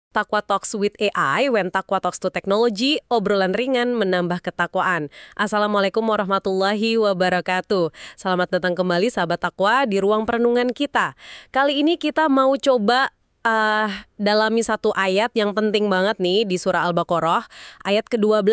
Takwa Talks with AI, when Takwa Talks to Technology, obrolan ringan menambah ketakwaan. Assalamualaikum warahmatullahi wabarakatuh. Selamat datang kembali sahabat Takwa di ruang perenungan kita. Kali ini kita mau coba dalami satu ayat yang penting banget nih di surah Al-Baqarah, ayat ke-12.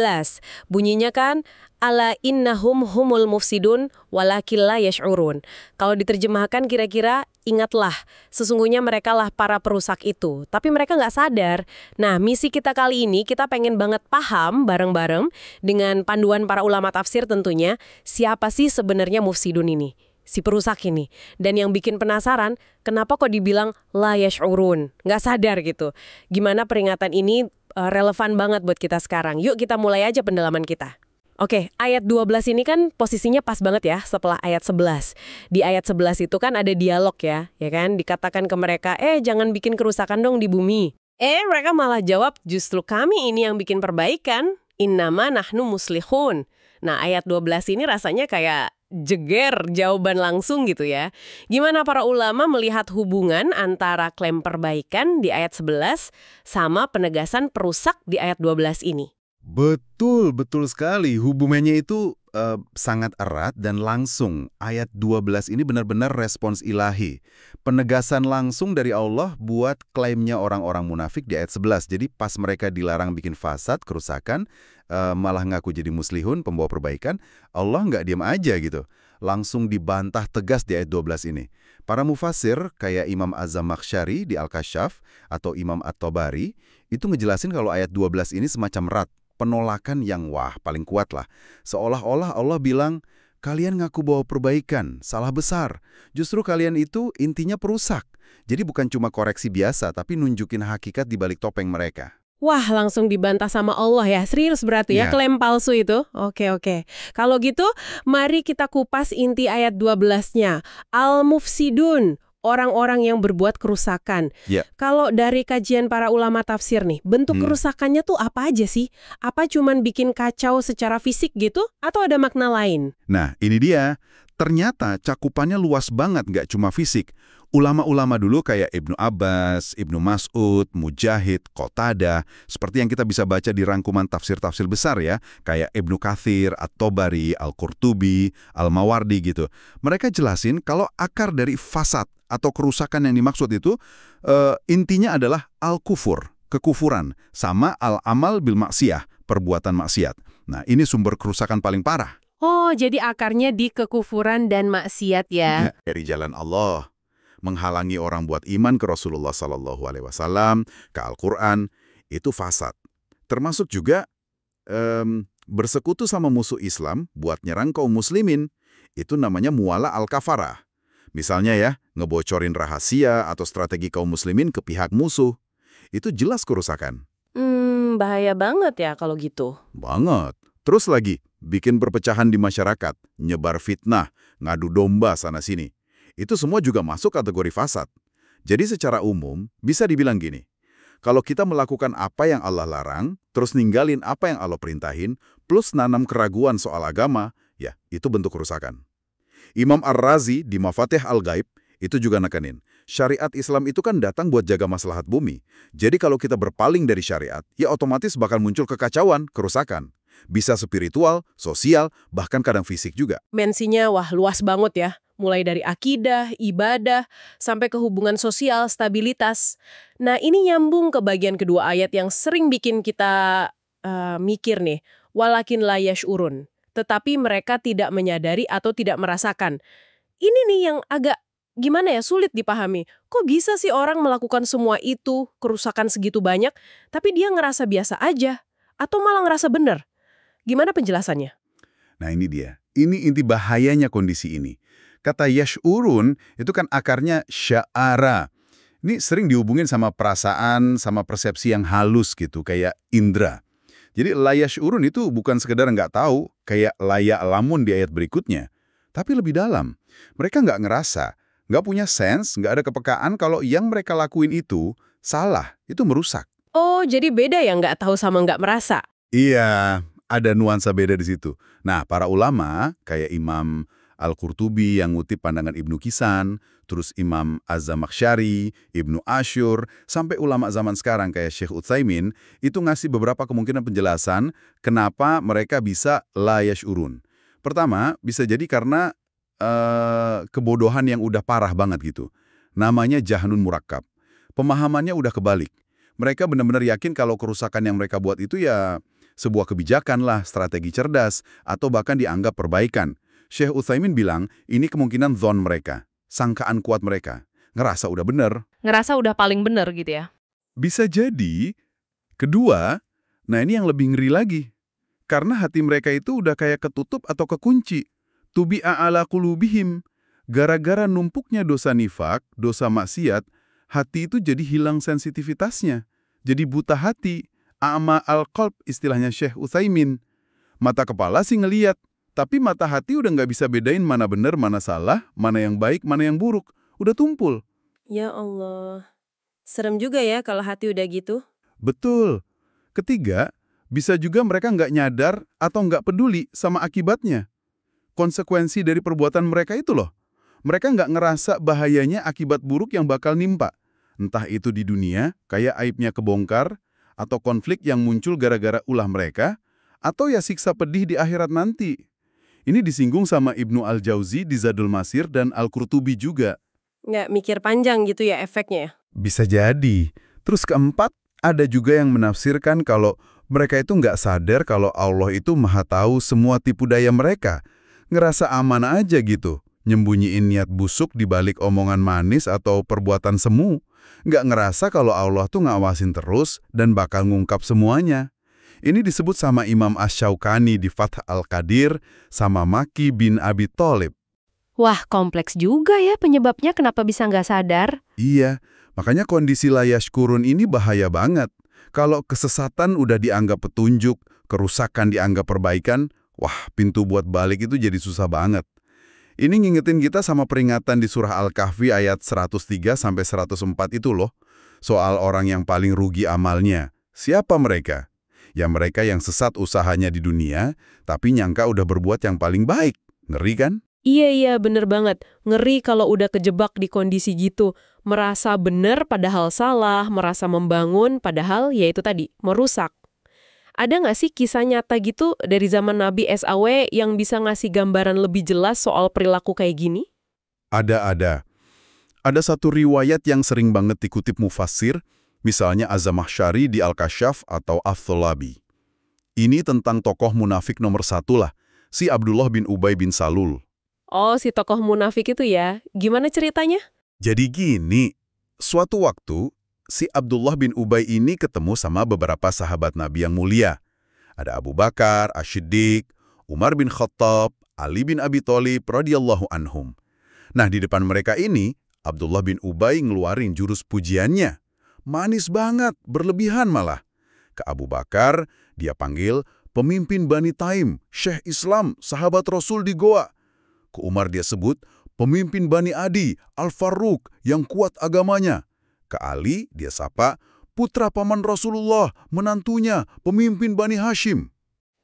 Bunyinya kan, ala innahum humul mufsidun walakin la yash'urun. Kalau diterjemahkan kira-kira, ingatlah, sesungguhnya mereka lah para perusak itu, tapi mereka nggak sadar. Nah, misi kita kali ini, kita pengen banget paham bareng-bareng dengan panduan para ulama tafsir tentunya, siapa sih sebenarnya mufsidun ini? Si perusak ini. Dan yang bikin penasaran, kenapa kok dibilang la yash'urun, nggak sadar gitu. Gimana peringatan ini relevan banget buat kita sekarang. Yuk kita mulai aja pendalaman kita. Oke, ayat 12 ini kan posisinya pas banget ya setelah ayat 11. Di ayat 11 itu kan ada dialog ya kan? Dikatakan ke mereka, jangan bikin kerusakan dong di bumi. Mereka malah jawab, justru kami ini yang bikin perbaikan. Innama nahnu muslihun. Nah, ayat 12 ini rasanya kayak jeger jawaban langsung gitu ya. Gimana para ulama melihat hubungan antara klaim perbaikan di ayat 11 sama penegasan perusak di ayat 12 ini? Betul sekali. Hubungannya itu sangat erat dan langsung. Ayat 12 ini benar-benar respons ilahi. Penegasan langsung dari Allah buat klaimnya orang-orang munafik di ayat 11. Jadi pas mereka dilarang bikin fasad, kerusakan, malah ngaku jadi muslihun, pembawa perbaikan, Allah nggak diam aja gitu. Langsung dibantah tegas di ayat 12 ini. Para mufasir kayak Imam Az-Zamakhsyari di Al-Kasyaf atau Imam At-Tabari itu ngejelasin kalau ayat 12 ini semacam rat. Penolakan yang paling kuat lah. Seolah-olah Allah bilang, kalian ngaku bawa perbaikan, salah besar. Justru kalian itu intinya perusak. Jadi bukan cuma koreksi biasa, tapi nunjukin hakikat di balik topeng mereka. Wah, langsung dibantah sama Allah ya. Serius berarti ya, klaim palsu itu? Oke. Kalau gitu, mari kita kupas inti ayat 12-nya. Al-mufsidun. Orang-orang yang berbuat kerusakan. Kalau dari kajian para ulama tafsir nih, bentuk kerusakannya tuh apa aja sih? Apa cuman bikin kacau secara fisik gitu? Atau ada makna lain? Nah, ini dia. Ternyata cakupannya luas banget, nggak cuma fisik. Ulama-ulama dulu kayak Ibnu Abbas, Ibnu Mas'ud, Mujahid, Qatada, seperti yang kita bisa baca di rangkuman tafsir-tafsir besar ya, kayak Ibnu Katsir, At-Tabari, Al-Qurtubi, Al-Mawardi gitu. Mereka jelasin kalau akar dari fasad atau kerusakan yang dimaksud itu intinya adalah al-kufur, kekufuran, sama al-amal bil maksiyah, perbuatan maksiat. Nah, ini sumber kerusakan paling parah. Oh, jadi akarnya di kekufuran dan maksiat ya. Dari jalan Allah, menghalangi orang buat iman ke Rasulullah SAW, ke Al-Quran, itu fasad. Termasuk juga bersekutu sama musuh Islam buat nyerang kaum muslimin, itu namanya muwala al-kafarah. Misalnya ya, ngebocorin rahasia atau strategi kaum muslimin ke pihak musuh. Itu jelas kerusakan. Bahaya banget ya kalau gitu. Banget. Terus lagi, bikin perpecahan di masyarakat, nyebar fitnah, ngadu domba sana-sini. Itu semua juga masuk kategori fasad. Jadi secara umum, bisa dibilang gini, kalau kita melakukan apa yang Allah larang, terus ninggalin apa yang Allah perintahin, plus nanam keraguan soal agama, ya itu bentuk kerusakan. Imam Ar-Razi di Mafatih Al-Ghaib itu juga nekenin, syariat Islam itu kan datang buat jaga maslahat bumi. Jadi kalau kita berpaling dari syariat, ya otomatis bakal muncul kekacauan, kerusakan. Bisa spiritual, sosial, bahkan kadang fisik juga. Mensinya luas banget ya. Mulai dari akidah, ibadah, sampai ke hubungan sosial, stabilitas. Nah, ini nyambung ke bagian kedua ayat yang sering bikin kita mikir nih. Walakin la yash'urun. Tetapi mereka tidak menyadari atau tidak merasakan. Ini nih yang agak gimana ya, sulit dipahami. Kok bisa sih orang melakukan semua itu, kerusakan segitu banyak, tapi dia ngerasa biasa aja? Atau malah ngerasa benar? Gimana penjelasannya? Nah ini dia. Ini inti bahayanya kondisi ini. Kata yash'urun itu kan akarnya sya'ara. Ini sering dihubungin sama perasaan, sama persepsi yang halus gitu, kayak indra. Jadi la yash'urun itu bukan sekedar nggak tahu, kayak layak lamun di ayat berikutnya. Tapi lebih dalam. Mereka nggak ngerasa, nggak punya sense, nggak ada kepekaan kalau yang mereka lakuin itu salah, itu merusak. Oh, jadi beda ya nggak tahu sama nggak merasa? Iya, ada nuansa beda di situ. Nah, para ulama kayak Imam Al-Qurtubi yang ngutip pandangan Ibnu Kisan, terus Imam Az-Zamakhsyari, Ibnu Asyur, sampai ulama zaman sekarang kayak Syekh Utsaimin, itu ngasih beberapa kemungkinan penjelasan kenapa mereka bisa la yash'urun. Pertama, bisa jadi karena kebodohan yang udah parah banget gitu. Namanya jahnun murakkab. Pemahamannya udah kebalik. Mereka benar-benar yakin kalau kerusakan yang mereka buat itu ya sebuah kebijakan lah, strategi cerdas, atau bahkan dianggap perbaikan. Syekh Utsaimin bilang ini kemungkinan zon mereka, sangkaan kuat mereka. Ngerasa udah bener. Ngerasa udah paling bener gitu ya? Bisa jadi. Kedua, nah ini yang lebih ngeri lagi. Karena hati mereka itu udah kayak ketutup atau kekunci. Tubi'a ala qulubihim. Gara-gara numpuknya dosa nifak, dosa maksiat, hati itu jadi hilang sensitivitasnya. Jadi buta hati. A'ma al-qalb istilahnya Syekh Utsaimin. Mata kepala sih ngeliat, tapi mata hati udah nggak bisa bedain mana benar, mana salah, mana yang baik, mana yang buruk. Udah tumpul. Ya Allah. Serem juga ya kalau hati udah gitu. Betul. Ketiga, bisa juga mereka nggak nyadar atau nggak peduli sama akibatnya. Konsekuensi dari perbuatan mereka itu loh. Mereka nggak ngerasa bahayanya akibat buruk yang bakal nimpa. Entah itu di dunia, kayak aibnya kebongkar, atau konflik yang muncul gara-gara ulah mereka, atau ya siksa pedih di akhirat nanti. Ini disinggung sama Ibnu Al-Jauzi di Zadul Masir dan Al-Qurtubi juga. Nggak mikir panjang gitu ya efeknya ya? Bisa jadi. Terus keempat, ada juga yang menafsirkan kalau mereka itu nggak sadar kalau Allah itu maha tahu semua tipu daya mereka. Ngerasa aman aja gitu, nyembunyiin niat busuk di balik omongan manis atau perbuatan semu. Nggak ngerasa kalau Allah tuh ngawasin terus dan bakal ngungkap semuanya. Ini disebut sama Imam Asy-Syaukani di Fath Al-Qadir sama Maki bin Abi Thalib. Wah, kompleks juga ya penyebabnya kenapa bisa nggak sadar. Iya, makanya kondisi la yashkurun ini bahaya banget. Kalau kesesatan udah dianggap petunjuk, kerusakan dianggap perbaikan, wah pintu buat balik itu jadi susah banget. Ini ngingetin kita sama peringatan di surah Al-Kahfi ayat 103-104 itu loh. Soal orang yang paling rugi amalnya. Siapa mereka? Ya mereka yang sesat usahanya di dunia, tapi nyangka udah berbuat yang paling baik. Ngeri kan? Iya, bener banget. Ngeri kalau udah kejebak di kondisi gitu. Merasa bener padahal salah, merasa membangun padahal ya itu tadi, merusak. Ada nggak sih kisah nyata gitu dari zaman Nabi SAW yang bisa ngasih gambaran lebih jelas soal perilaku kayak gini? Ada. Ada satu riwayat yang sering banget dikutip mufassir, misalnya Az-Zamakhsyari di Al-Kasyaf atau Ath-Thalabi. Ini tentang tokoh munafik nomor 1 lah, si Abdullah bin Ubay bin Salul. Oh, si tokoh munafik itu ya. Gimana ceritanya? Jadi gini, suatu waktu, si Abdullah bin Ubay ini ketemu sama beberapa sahabat Nabi yang mulia. Ada Abu Bakar, Asy-Siddiq, Umar bin Khattab, Ali bin Abi Thalib radhiyallahu anhum. Nah, di depan mereka ini, Abdullah bin Ubay ngeluarin jurus pujiannya. Manis banget, berlebihan malah. Ke Abu Bakar, dia panggil pemimpin Bani Taim, Syekh Islam, sahabat Rasul di Goa. Ke Umar dia sebut pemimpin Bani Adi, Al-Faruq, yang kuat agamanya. Ke Ali, dia sapa, putra paman Rasulullah, menantunya, pemimpin Bani Hashim.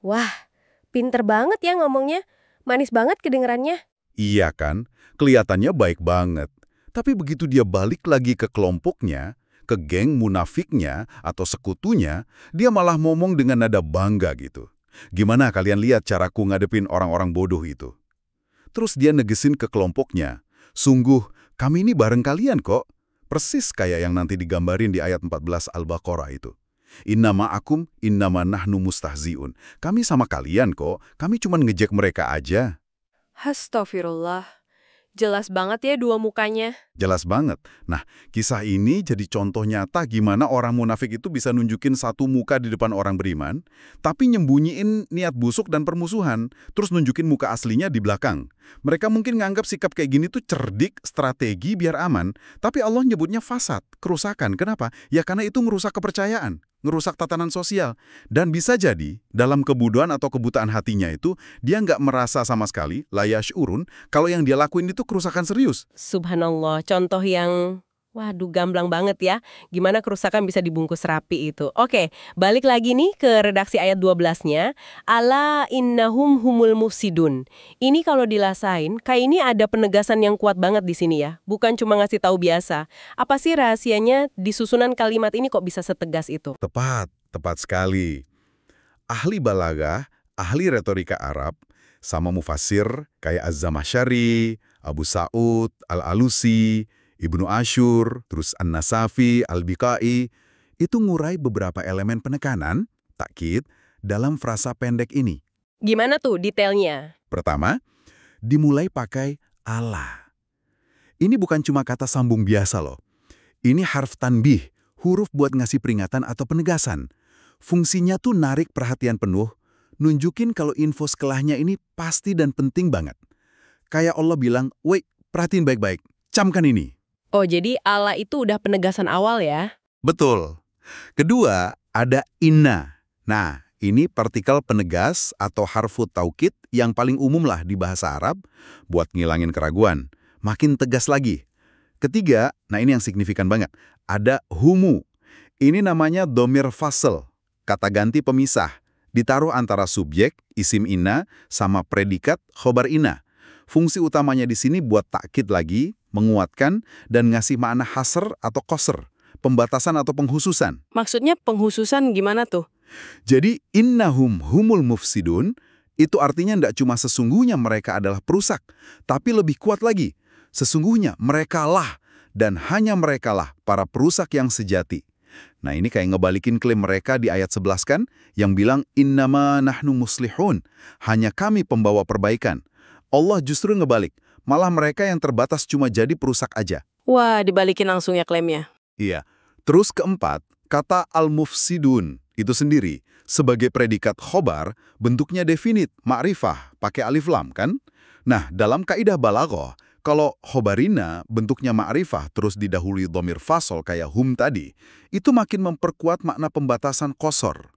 Wah, pinter banget ya ngomongnya. Manis banget kedengerannya. Iya kan? Kelihatannya baik banget. Tapi begitu dia balik lagi ke kelompoknya, ke geng munafiknya atau sekutunya, dia malah ngomong dengan nada bangga gitu. Gimana kalian lihat caraku ngadepin orang-orang bodoh itu? Terus dia negesin ke kelompoknya, sungguh kami ini bareng kalian kok. Persis kayak yang nanti digambarin di ayat 14 Al-Baqarah itu. Innama akum, innama nahnu mustahziun. Kami sama kalian kok, kami cuma ngejek mereka aja. Astagfirullah. Jelas banget ya dua mukanya. Jelas banget. Nah, kisah ini jadi contoh nyata gimana orang munafik itu bisa nunjukin satu muka di depan orang beriman, tapi nyembunyiin niat busuk dan permusuhan, terus nunjukin muka aslinya di belakang. Mereka mungkin nganggap sikap kayak gini tuh cerdik, strategi biar aman, tapi Allah nyebutnya fasad, kerusakan. Kenapa? Ya karena itu ngerusak kepercayaan, ngerusak tatanan sosial. Dan bisa jadi, dalam kebodohan atau kebutaan hatinya itu, dia nggak merasa sama sekali, la yash'urun, kalau yang dia lakuin itu kerusakan serius. Subhanallah, contoh yang Waduh, gamblang banget ya. Gimana kerusakan bisa dibungkus rapi itu. Oke, balik lagi nih ke redaksi ayat 12-nya. Ala innahum humul mufsidun. Ini kalau dilasain, kayak ini ada penegasan yang kuat banget di sini ya. Bukan cuma ngasih tahu biasa. Apa sih rahasianya di susunan kalimat ini kok bisa setegas itu? Tepat sekali. Ahli balaghah, ahli retorika Arab, sama mufasir kayak Az-Zamakhsyari, Abu Sa'ud, Al-Alusi, Ibnu Asyur, terus An-Nasafi, Al-Biqai, itu ngurai beberapa elemen penekanan, takkid, dalam frasa pendek ini. Gimana tuh detailnya? Pertama, dimulai pakai Allah. Ini bukan cuma kata sambung biasa loh. Ini harf tanbih, huruf buat ngasih peringatan atau penegasan. Fungsinya tuh narik perhatian penuh, nunjukin kalau info setelahnya ini pasti dan penting banget. Kayak Allah bilang, "Woi, perhatiin baik-baik, camkan ini." Oh, jadi Allah itu udah penegasan awal ya? Betul. Kedua, ada inna. Nah, ini partikel penegas atau harfu taukid yang paling umum lah di bahasa Arab buat ngilangin keraguan. Makin tegas lagi. Ketiga, nah ini yang signifikan banget, ada humu. Ini namanya domir fasl, kata ganti pemisah. Ditaruh antara subjek, isim inna, sama predikat, khobar inna. Fungsi utamanya di sini buat takkid lagi, menguatkan, dan ngasih makna hasr atau qasr, pembatasan atau penghususan. Maksudnya penghususan gimana tuh? Jadi, innahum humul mufsidun, itu artinya tidak cuma sesungguhnya mereka adalah perusak, tapi lebih kuat lagi. Sesungguhnya merekalah, dan hanya merekalah para perusak yang sejati. Nah ini kayak ngebalikin klaim mereka di ayat 11 kan, yang bilang, innama nahnu muslihun, hanya kami pembawa perbaikan. Allah justru ngebalik, malah mereka yang terbatas cuma jadi perusak aja. Wah, dibalikin langsung ya klaimnya. Iya. Terus keempat, kata al-mufsidun itu sendiri sebagai predikat khobar bentuknya definit, ma'rifah, pakai alif lam kan? Nah, dalam kaidah balaghah, kalau khobarina bentuknya ma'rifah terus didahului dhamir fasol kayak hum tadi, itu makin memperkuat makna pembatasan qasar.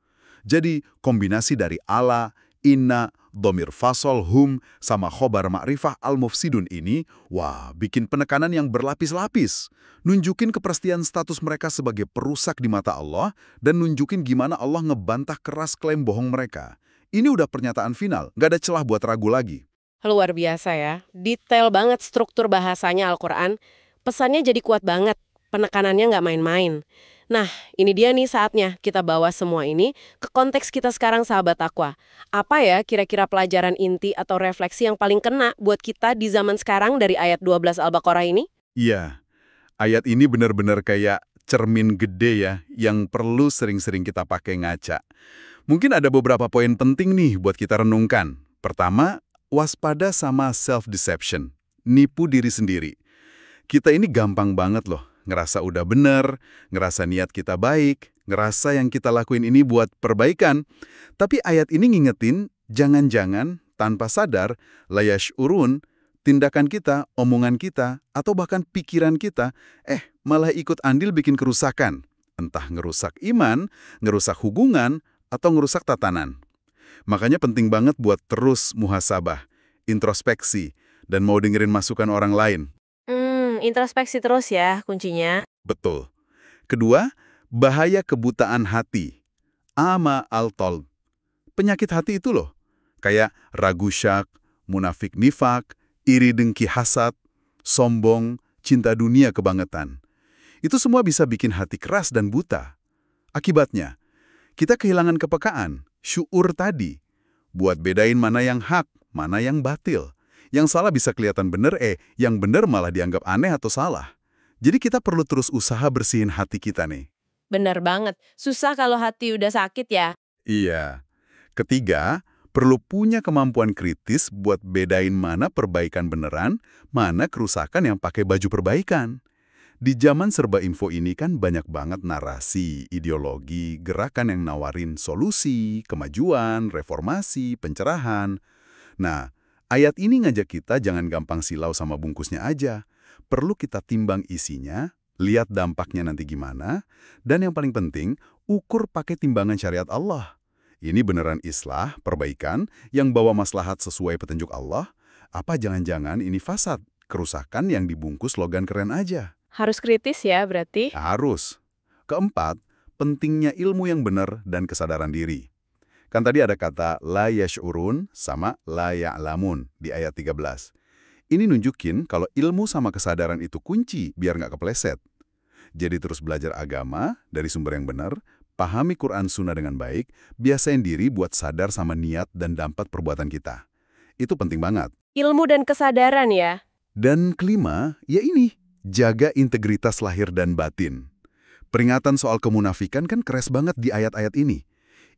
Jadi, kombinasi dari ala, inna, dhamir fasol, hum, sama khobar ma'rifah al-mufsidun ini, wah, bikin penekanan yang berlapis-lapis. Nunjukin kepastian status mereka sebagai perusak di mata Allah, dan nunjukin gimana Allah ngebantah keras klaim bohong mereka. Ini udah pernyataan final, nggak ada celah buat ragu lagi. Luar biasa ya. Detail banget struktur bahasanya Al-Quran. Pesannya jadi kuat banget. Penekanannya nggak main-main. Nah, ini dia nih saatnya kita bawa semua ini ke konteks kita sekarang sahabat takwa. Apa ya kira-kira pelajaran inti atau refleksi yang paling kena buat kita di zaman sekarang dari ayat 12 Al-Baqarah ini? Iya, ayat ini benar-benar kayak cermin gede ya, yang perlu sering-sering kita pakai ngaca. Mungkin ada beberapa poin penting nih buat kita renungkan. Pertama, waspada sama self-deception, nipu diri sendiri. Kita ini gampang banget loh, ngerasa udah bener, ngerasa niat kita baik, ngerasa yang kita lakuin ini buat perbaikan. Tapi ayat ini ngingetin, jangan-jangan tanpa sadar, layash urun, tindakan kita, omongan kita, atau bahkan pikiran kita, malah ikut andil bikin kerusakan. Entah ngerusak iman, ngerusak hubungan, atau ngerusak tatanan. Makanya penting banget buat terus muhasabah, introspeksi, dan mau dengerin masukan orang lain. Introspeksi terus ya kuncinya. Betul. Kedua, bahaya kebutaan hati. Ama al-tol. Penyakit hati itu loh. Kayak ragu syak, munafik nifak, iri dengki hasad, sombong, cinta dunia kebangetan. Itu semua bisa bikin hati keras dan buta. Akibatnya, kita kehilangan kepekaan, syuur tadi, buat bedain mana yang hak, mana yang batil. Yang salah bisa kelihatan bener, yang bener malah dianggap aneh atau salah. Jadi kita perlu terus usaha bersihin hati kita nih. Benar banget. Susah kalau hati udah sakit ya. Iya. Ketiga, perlu punya kemampuan kritis buat bedain mana perbaikan beneran, mana kerusakan yang pakai baju perbaikan. Di zaman serba info ini kan banyak banget narasi, ideologi, gerakan yang nawarin solusi, kemajuan, reformasi, pencerahan. Nah, ayat ini ngajak kita jangan gampang silau sama bungkusnya aja. Perlu kita timbang isinya, lihat dampaknya nanti gimana, dan yang paling penting, ukur pakai timbangan syariat Allah. Ini beneran islah, perbaikan, yang bawa maslahat sesuai petunjuk Allah? Apa jangan-jangan ini fasad, kerusakan yang dibungkus slogan keren aja? Harus kritis ya berarti? Harus. Keempat, pentingnya ilmu yang benar dan kesadaran diri. Kan tadi ada kata la yash'urun sama la ya'lamun di ayat 13. Ini nunjukin kalau ilmu sama kesadaran itu kunci biar nggak kepleset. Jadi terus belajar agama dari sumber yang benar, pahami Quran Sunnah dengan baik, biasain diri buat sadar sama niat dan dampak perbuatan kita. Itu penting banget. Ilmu dan kesadaran ya? Dan kelima, ya ini, jaga integritas lahir dan batin. Peringatan soal kemunafikan kan keras banget di ayat-ayat ini.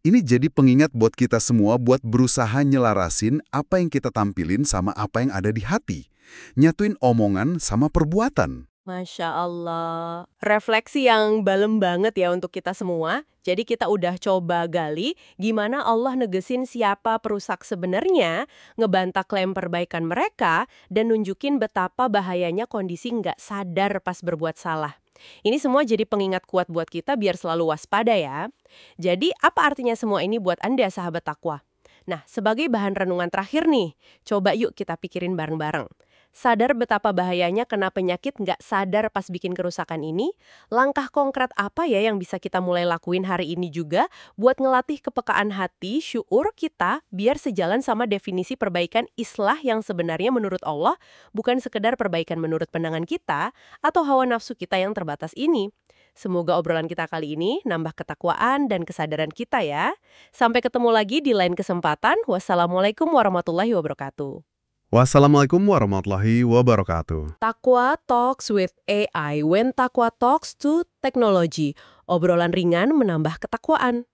Ini jadi pengingat buat kita semua buat berusaha nyelarasin apa yang kita tampilin sama apa yang ada di hati. Nyatuin omongan sama perbuatan. Masya Allah. Refleksi yang balem banget ya untuk kita semua. Jadi kita udah coba gali gimana Allah negesin siapa perusak sebenarnya, ngebantah klaim perbaikan mereka, dan nunjukin betapa bahayanya kondisi nggak sadar pas berbuat salah. Ini semua jadi pengingat kuat buat kita biar selalu waspada ya. Jadi apa artinya semua ini buat Anda sahabat takwa? Nah, sebagai bahan renungan terakhir nih, coba yuk kita pikirin bareng-bareng. Sadar betapa bahayanya kena penyakit nggak sadar pas bikin kerusakan ini? Langkah konkret apa ya yang bisa kita mulai lakuin hari ini juga buat ngelatih kepekaan hati, syuur kita biar sejalan sama definisi perbaikan islah yang sebenarnya menurut Allah, bukan sekedar perbaikan menurut pandangan kita atau hawa nafsu kita yang terbatas ini. Semoga obrolan kita kali ini nambah ketakwaan dan kesadaran kita ya. Sampai ketemu lagi di lain kesempatan. Wassalamualaikum warahmatullahi wabarakatuh. Wassalamualaikum warahmatullahi wabarakatuh. Takwa Talks with AI when Takwa Talks to Technology. Obrolan ringan menambah ketakwaan.